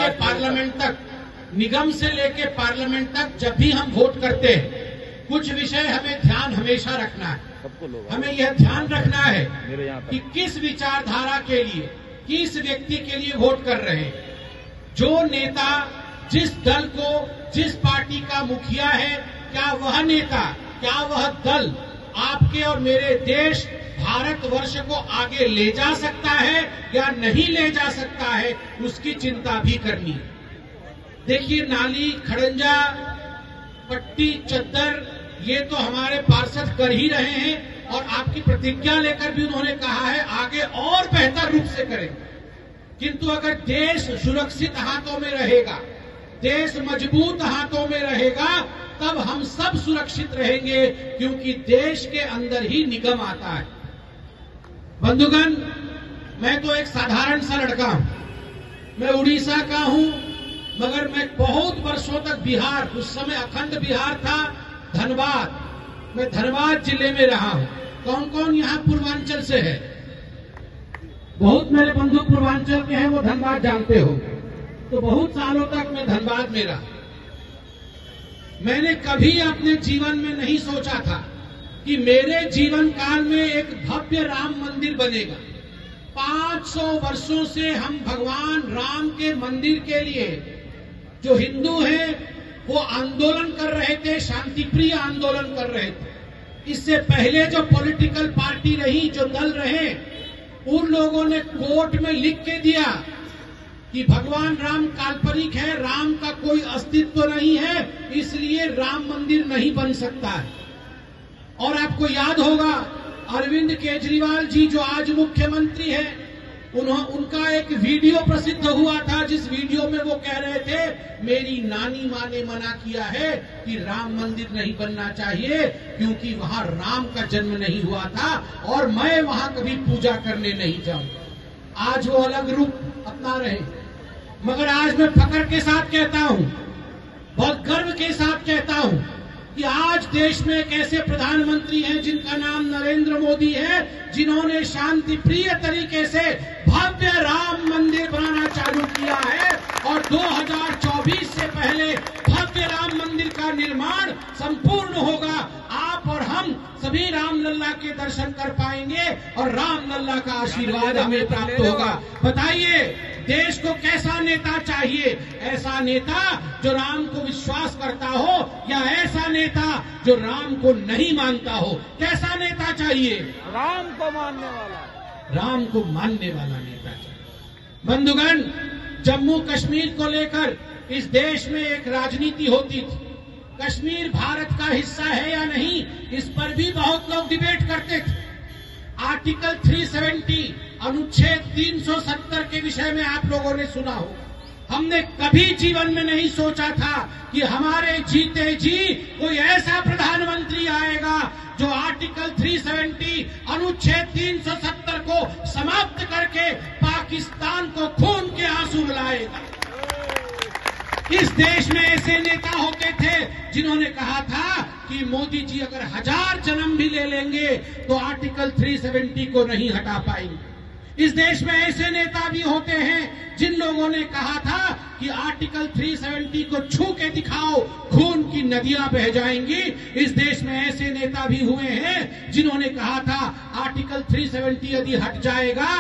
लेके पार्लियामेंट तक, निगम से लेके पार्लियामेंट तक जब भी हम वोट करते हैं, कुछ विषय हमें ध्यान हमेशा रखना है। हमें यह ध्यान रखना है कि किस विचारधारा के लिए, किस व्यक्ति के लिए वोट कर रहे हैं। जो नेता जिस दल को, जिस पार्टी का मुखिया है, क्या वह नेता, क्या वह दल आपके और मेरे देश भारतवर्ष को आगे ले जा सकता है या नहीं ले जा सकता है, उसकी चिंता भी करनी है। देखिए, नाली, खड़ंजा, पट्टी, चद्दर, ये तो हमारे पार्षद कर ही रहे हैं और आपकी प्रतिज्ञा लेकर भी उन्होंने कहा है आगे और बेहतर रूप से करेंगे। किंतु अगर देश सुरक्षित हाथों में रहेगा, देश मजबूत हाथों में रहेगा, तब हम सब सुरक्षित रहेंगे, क्योंकि देश के अंदर ही निगम आता है। बंधुगण, मैं तो एक साधारण सा लड़का हूं, मैं उड़ीसा का हूं, मगर मैं बहुत वर्षों तक बिहार, उस समय अखंड बिहार था, धनबाद, मैं धनबाद जिले में रहा हूं। कौन कौन यहाँ पूर्वांचल से है? बहुत मेरे बंधु पूर्वांचल के हैं, वो धनबाद जानते हो। तो बहुत सालों तक मैं धनबाद में रहा। मैंने कभी अपने जीवन में नहीं सोचा था कि मेरे जीवन काल में एक भव्य राम मंदिर बनेगा। 500 वर्षों से हम भगवान राम के मंदिर के लिए, जो हिंदू हैं वो आंदोलन कर रहे थे, शांतिप्रिय आंदोलन कर रहे थे। इससे पहले जो पॉलिटिकल पार्टी रही, जो दल रहे, उन लोगों ने कोर्ट में लिख के दिया कि भगवान राम काल्पनिक है, राम का कोई अस्तित्व नहीं है, इसलिए राम मंदिर नहीं बन सकता है। और आपको याद होगा, अरविंद केजरीवाल जी जो आज मुख्यमंत्री हैं, उनका एक वीडियो प्रसिद्ध हुआ था, जिस वीडियो में वो कह रहे थे मेरी नानी माँ ने मना किया है कि राम मंदिर नहीं बनना चाहिए, क्योंकि वहां राम का जन्म नहीं हुआ था और मैं वहां कभी पूजा करने नहीं जाऊंगा। आज वो अलग रूप अपना रहे, मगर आज मैं फक्र के साथ कहता हूं, बहुत गर्व के साथ कहता हूं कि आज देश में एक ऐसे प्रधानमंत्री हैं जिनका नाम नरेंद्र मोदी है, जिन्होंने शांति प्रिय तरीके से भव्य राम मंदिर बनाना चालू किया है और 2024 से पहले भव्य राम मंदिर का निर्माण संपूर्ण होगा। आप और हम सभी राम लल्ला के दर्शन कर पाएंगे और राम लल्ला का आशीर्वाद हमें प्राप्त होगा। बताइए, देश को कैसा नेता चाहिए? ऐसा नेता जो राम को विश्वास करता हो या ऐसा नेता जो राम को नहीं मानता हो? कैसा नेता चाहिए? राम को मानने वाला, राम को मानने वाला नेता चाहिए। बंधुगण, जम्मू कश्मीर को लेकर इस देश में एक राजनीति होती थी। कश्मीर भारत का हिस्सा है या नहीं, इस पर भी बहुत लोग डिबेट करते थे। आर्टिकल 370, अनुच्छेद 370 के विषय में आप लोगों ने सुना हो। हमने कभी जीवन में नहीं सोचा था कि हमारे जीते जी कोई ऐसा प्रधानमंत्री आएगा जो आर्टिकल 370, अनुच्छेद 370 को समाप्त करके पाकिस्तान को खून के आंसू रुलाएगा। इस देश में ऐसे नेता होते थे जिन्होंने कहा था कि मोदी जी अगर 1000 जन्म भी ले लेंगे तो आर्टिकल 370 को नहीं हटा पाएंगे। इस देश में ऐसे नेता भी होते हैं जिन लोगों ने कहा था कि आर्टिकल 370 को छू के दिखाओ, खून की नदियां बह जाएंगी। इस देश में ऐसे नेता भी हुए हैं जिन्होंने कहा था आर्टिकल 370 यदि हट जाएगा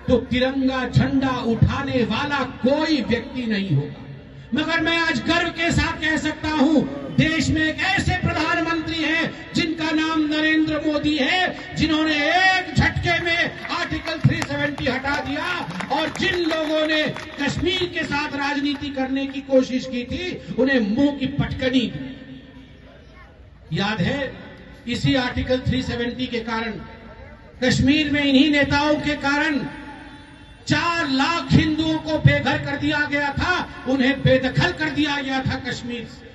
तो तिरंगा झंडा उठाने वाला कोई व्यक्ति नहीं होगा। मगर मैं आज गर्व के साथ कह सकता हूं, देश में एक ऐसे प्रधानमंत्री हैं जिनका नाम नरेंद्र मोदी है, जिन्होंने एक झटके में आर्टिकल 370 हटा दिया और जिन लोगों ने कश्मीर के साथ राजनीति करने की कोशिश की थी उन्हें मुंह की पटकनी दी। याद है, इसी आर्टिकल 370 के कारण, कश्मीर में इन्हीं नेताओं के कारण 4 लाख हिंदुओं को बेघर कर दिया गया था, उन्हें बेदखल कर दिया गया था कश्मीर से।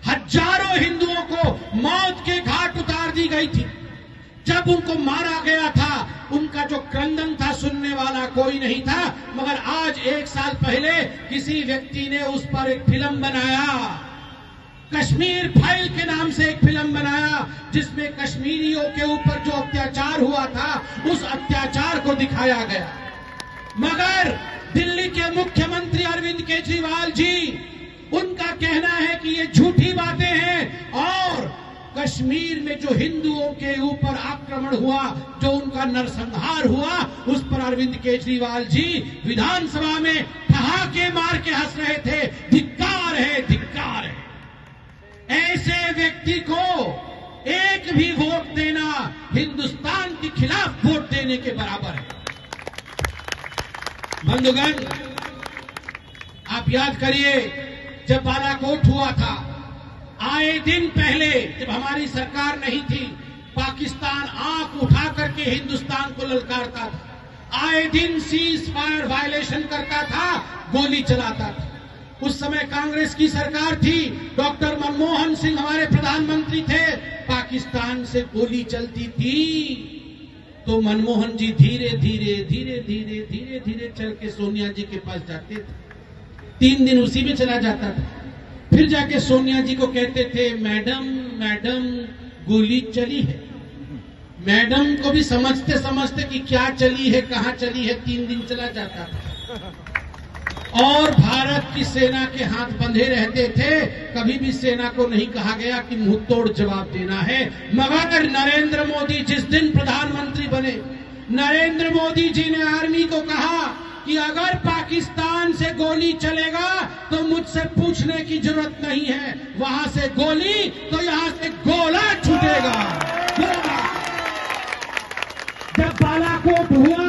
हजारों हिंदुओं को मौत के घाट उतार दी गई थी। जब उनको मारा गया था, उनका जो क्रंदन था सुनने वाला कोई नहीं था, मगर आज 1 साल पहले किसी व्यक्ति ने उस पर एक फिल्म बनाया, कश्मीर फाइल के नाम से एक फिल्म बनाया, जिसमें कश्मीरियों के ऊपर जो अत्याचार हुआ था उस अत्याचार को दिखाया गया। मगर दिल्ली के मुख्यमंत्री अरविंद केजरीवाल ये झूठी बातें हैं। और कश्मीर में जो हिंदुओं के ऊपर आक्रमण हुआ, जो उनका नरसंहार हुआ, उस पर अरविंद केजरीवाल जी विधानसभा में ठहाके मार के हंस रहे थे। धिक्कार है, धिक्कार है। ऐसे व्यक्ति को एक भी वोट देना हिंदुस्तान के खिलाफ वोट देने के बराबर है। बंधुगण, आप याद करिए, जब बालाकोट हुआ था, आए दिन पहले जब हमारी सरकार नहीं थी, पाकिस्तान आंख उठा करके हिंदुस्तान को ललकारता था। आए दिन सीज फायर वायलेशन करता था, गोली चलाता था। उस समय कांग्रेस की सरकार थी, डॉक्टर मनमोहन सिंह हमारे प्रधानमंत्री थे। पाकिस्तान से गोली चलती थी तो मनमोहन जी धीरे धीरे धीरे धीरे धीरे धीरे चल के सोनिया जी के पास जाते थे। 3 दिन उसी में चला जाता था। फिर जाके सोनिया जी को कहते थे, मैडम मैडम गोली चली है। मैडम को भी समझते समझते कि क्या चली है, कहां चली है, 3 दिन चला जाता था। और भारत की सेना के हाथ बंधे रहते थे। कभी भी सेना को नहीं कहा गया कि मुंह तोड़ जवाब देना है। मगर नरेंद्र मोदी जिस दिन प्रधानमंत्री बने, नरेंद्र मोदी जी ने आर्मी को कहा कि अगर पाकिस्तान से गोली चलेगा तो मुझसे पूछने की जरूरत नहीं है, वहां से गोली तो यहां से गोला छूटेगा। जब बालाकोट हुआ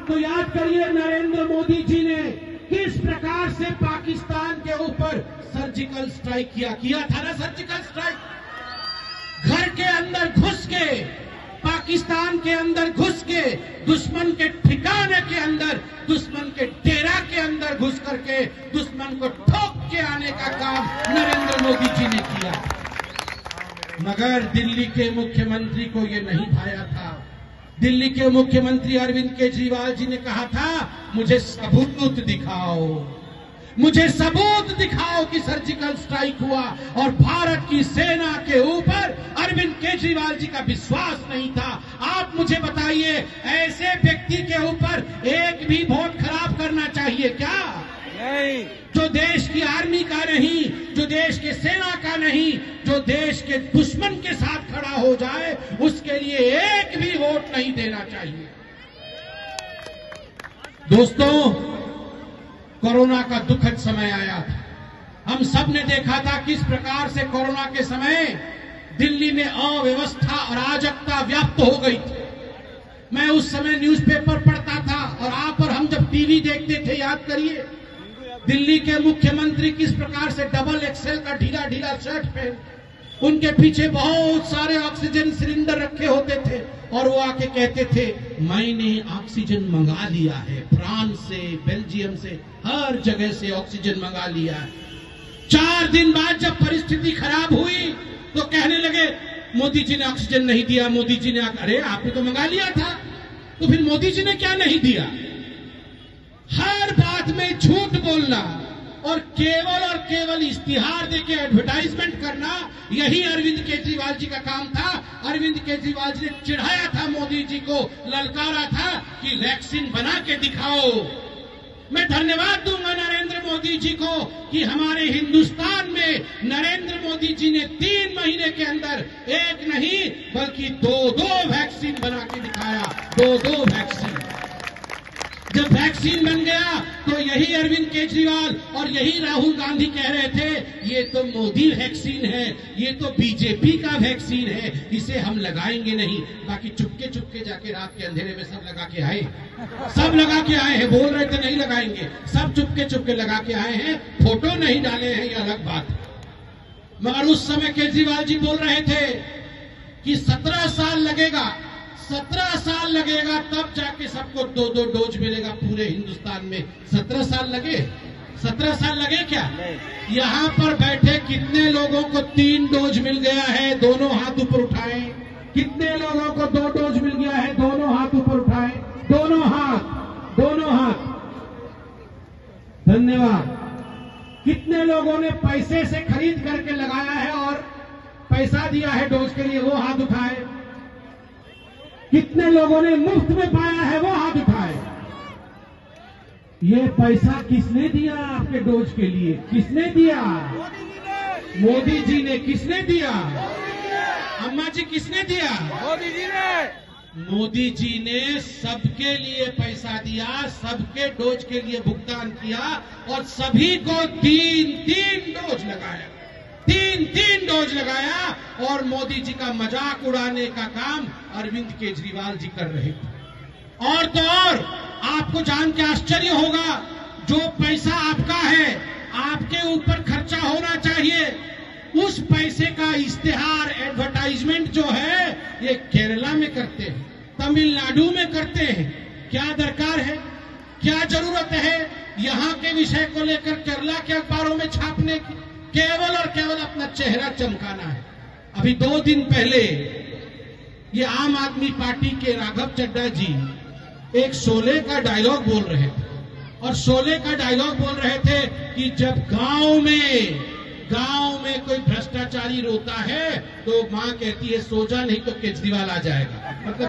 तो याद करिए नरेंद्र मोदी जी ने किस प्रकार से पाकिस्तान के ऊपर सर्जिकल स्ट्राइक किया था ना। सर्जिकल स्ट्राइक घर के अंदर घुस के, पाकिस्तान के अंदर घुस के, दुश्मन के ठिकाने के अंदर, दुश्मन के डेरा के अंदर घुस करके दुश्मन को ठोक के आने का काम नरेंद्र मोदी जी ने किया। मगर दिल्ली के मुख्यमंत्री को यह नहीं भाया था। दिल्ली के मुख्यमंत्री अरविंद केजरीवाल जी ने कहा था, मुझे सबूत दिखाओ, मुझे सबूत दिखाओ कि सर्जिकल स्ट्राइक हुआ। और भारत की सेना के ऊपर अरविंद केजरीवाल जी का विश्वास नहीं था। आप मुझे बताइए, ऐसे व्यक्ति के ऊपर एक भी वोट खराब करना चाहिए क्या? नहीं। जो देश की आर्मी का नहीं, जो देश के सेना का नहीं, जो देश के दुश्मन के साथ खड़ा हो जाए, उसके लिए एक भी वोट नहीं देना चाहिए। दोस्तों, कोरोना का दुखद समय आया था। हम सब ने देखा था किस प्रकार से कोरोना के समय दिल्ली में अव्यवस्था, अराजकता व्याप्त हो गई थी। मैं उस समय न्यूज़पेपर पढ़ता था और आप और हम जब टीवी देखते थे, याद करिए, दिल्ली के मुख्यमंत्री किस प्रकार से डबल एक्सेल का ढीला ढीला शर्ट पहन, उनके पीछे बहुत सारे ऑक्सीजन सिलेंडर रखे होते थे और वो आके कहते थे, मैंने ऑक्सीजन मंगा लिया है, फ्रांस से, बेल्जियम से, हर जगह से ऑक्सीजन मंगा लिया है। 4 दिन बाद जब परिस्थिति खराब हुई तो कहने लगे, मोदी जी ने ऑक्सीजन नहीं दिया, मोदी जी ने। अरे आपने तो मंगा लिया था, तो फिर मोदी जी ने क्या नहीं दिया? हर बात में झूठ बोलना और केवल इश्तिहार देके एडवर्टाइजमेंट करना, यही अरविंद केजरीवाल जी का काम था। अरविंद केजरीवाल जी ने चिढ़ाया था मोदी जी को, ललकारा था कि वैक्सीन बना के दिखाओ। मैं धन्यवाद दूंगा नरेंद्र मोदी जी को कि हमारे हिंदुस्तान में नरेंद्र मोदी जी ने 3 महीने के अंदर एक नहीं बल्कि 2 वैक्सीन बना के दिखाया। 2 वैक्सीन। जब वैक्सीन बन गया तो यही अरविंद केजरीवाल और यही राहुल गांधी कह रहे थे, ये तो मोदी वैक्सीन है, ये तो बीजेपी का वैक्सीन है, इसे हम लगाएंगे नहीं। बाकी चुपके चुपके जाके रात के अंधेरे में सब लगा के आए, सब लगा के आए हैं। बोल रहे थे नहीं लगाएंगे, सब चुपके चुपके लगा के आए हैं। फोटो नहीं डाले हैं, ये अलग बात है। मगर उस समय केजरीवाल जी बोल रहे थे कि 17 साल लगेगा, 17 साल लगेगा तब जाके सबको 2 डोज मिलेगा पूरे हिंदुस्तान में। 17 साल लगे? 17 साल लगे क्या? यहाँ पर बैठे कितने लोगों को 3 डोज मिल गया है? दोनों हाथ ऊपर उठाएं। कितने लोगों को 2 डोज मिल गया है? दोनों हाथ ऊपर उठाएं। दोनों हाथ, दोनों हाथ। धन्यवाद। कितने लोगों ने पैसे से खरीद करके लगाया है और पैसा दिया है डोज के लिए? वो हाथ उठाए। कितने लोगों ने मुफ्त में पाया है? वो हाथ उठाए। ये पैसा किसने दिया आपके डोज के लिए? किसने दिया? मोदी जी ने किसने दिया? अम्मा जी किसने दिया? मोदी जी ने। मोदी जी ने सबके लिए पैसा दिया, सबके डोज के लिए भुगतान किया और सभी को 3-3 डोज लगाया, 3-3 डोज लगाया। और मोदी जी का मजाक उड़ाने का काम अरविंद केजरीवाल जी कर रहे थे। और तो और आपको जान के आश्चर्य होगा, जो पैसा आपका है, आपके ऊपर खर्चा होना चाहिए, उस पैसे का इश्तेहार, एडवर्टाइजमेंट जो है, ये केरला में करते हैं, तमिलनाडु में करते हैं। क्या दरकार है, क्या जरूरत है यहां के विषय को लेकर केरला के अखबारों में छापने की? केवल और केवल अपना चेहरा चमकाना है। अभी 2 दिन पहले ये आम आदमी पार्टी के राघव चड्ढा जी एक शोले का डायलॉग बोल रहे थे, और शोले का डायलॉग बोल रहे थे कि जब गांव में कोई भ्रष्टाचारी रोता है तो मां कहती है सो जा, नहीं तो केजरीवाल आ जाएगा। मतलब